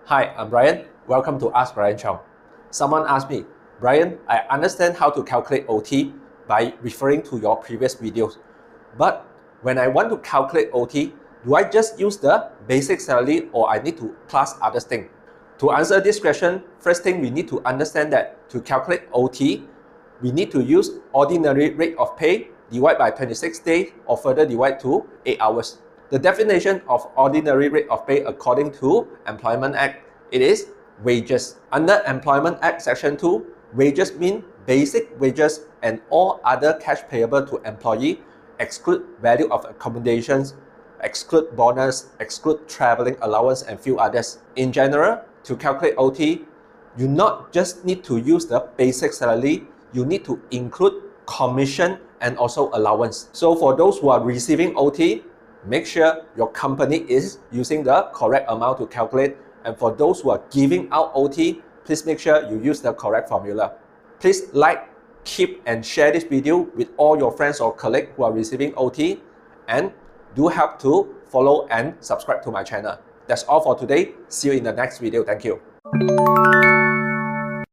Hi, I'm Bryan. Welcome to AskBryanCheong. Someone asked me, Bryan, I understand how to calculate OT by referring to your previous videos. But when I want to calculate OT, do I just use the basic salary or I need to plus other things? To answer this question, first thing we need to understand that to calculate OT, we need to use ordinary rate of pay divide by 26 days or further divide to 8 hours. The definition of ordinary rate of pay according to Employment Act, it is wages. Under Employment Act Section 2, wages mean basic wages and all other cash payable to employee, exclude value of accommodations, exclude bonus, exclude traveling allowance and few others. In general, to calculate OT, you not just need to use the basic salary, you need to include commission and also allowance. So for those who are receiving OT, make sure your company is using the correct amount to calculate. And for those who are giving out OT, please make sure you use the correct formula. Please like, keep and share this video with all your friends or colleagues who are receiving OT. And do help to follow and subscribe to my channel. That's all for today. See you in the next video. Thank you.